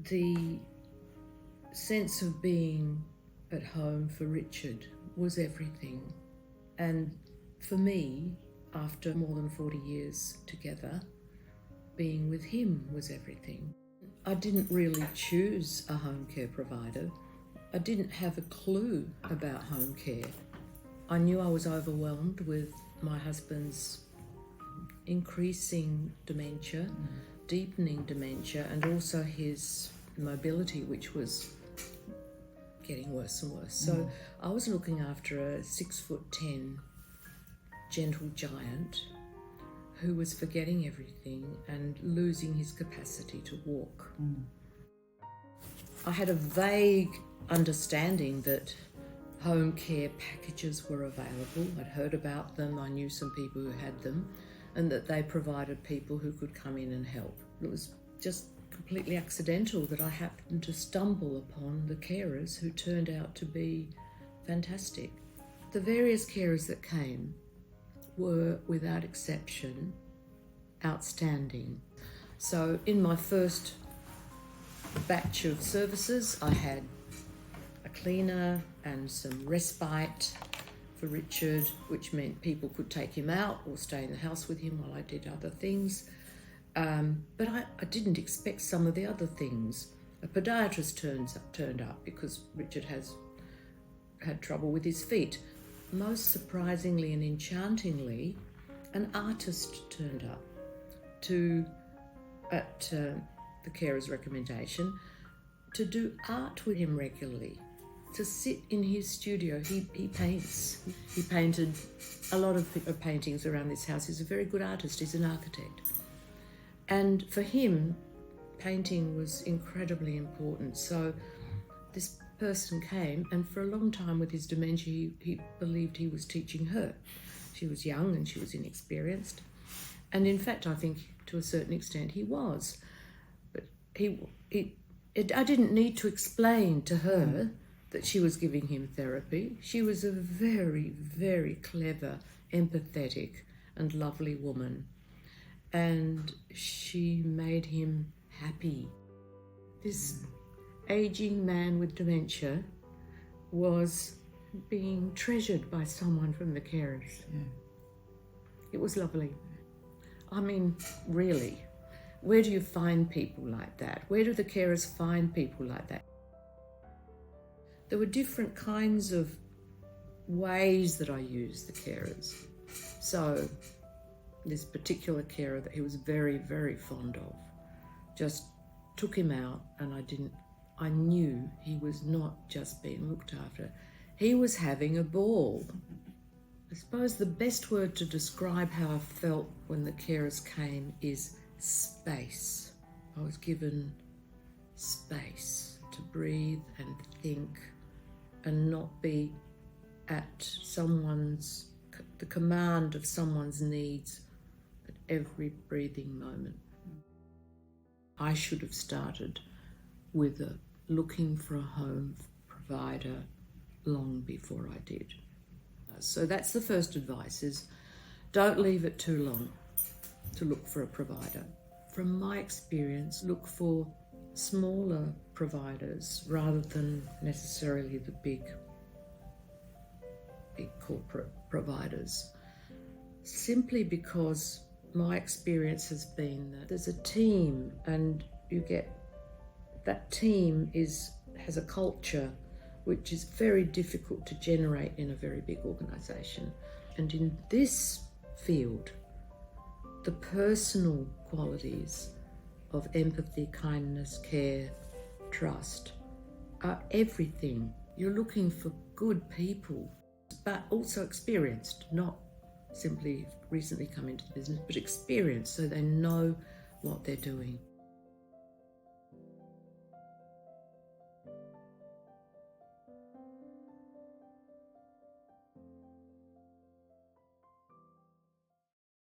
The sense of being at home for Richard was everything. And for me, after more than 40 years together, being with him was everything. I didn't really choose a home care provider. I didn't have a clue about home care. I knew I was overwhelmed with my husband's increasing dementia, deepening dementia, and also his mobility, which was getting worse and worse. So I was looking after a 6'10" gentle giant who was forgetting everything and losing his capacity to walk. I had a vague understanding that home care packages were available. I'd heard about them, I knew some people who had them, and that they provided people who could come in and help. It was just completely accidental that I happened to stumble upon the carers who turned out to be fantastic. The various carers that came were, without exception, outstanding. So in my first batch of services, I had a cleaner and some respite for Richard, which meant people could take him out or stay in the house with him while I did other things. But I didn't expect some of the other things. A podiatrist turned up because Richard had trouble with his feet. Most surprisingly and enchantingly, an artist turned up at the carer's recommendation, to do art with him regularly, to sit in his studio. He paints. He painted a lot of paintings around this house. He's a very good artist. He's an architect. And for him, painting was incredibly important. So this person came, and for a long time with his dementia, he believed he was teaching her. She was young and she was inexperienced. And in fact, I think to a certain extent he was. But I didn't need to explain to her that she was giving him therapy. She was a very, very clever, empathetic and lovely woman. And she made him happy. This aging man with dementia was being treasured by someone from the carers. It was lovely. I mean, really, where do you find people like that? Where do the carers find people like that? There were different kinds of ways that I used the carers. So this particular carer that he was very, very fond of just took him out, and I knew he was not just being looked after. He was having a ball. I suppose the best word to describe how I felt when the carers came is space. I was given space to breathe and think and not be at the command of someone's needs at every breathing moment. I should have started with looking for a home provider long before I did. So that's the first advice, is don't leave it too long to look for a provider. From my experience, look for smaller providers rather than necessarily the big corporate providers, simply because my experience has been that there's a team, and that team has a culture which is very difficult to generate in a very big organisation. And in this field, the personal qualities of empathy, kindness, care, trust are everything. You're looking for good people, but also experienced, not simply recently come into the business, but experienced, so they know what they're doing.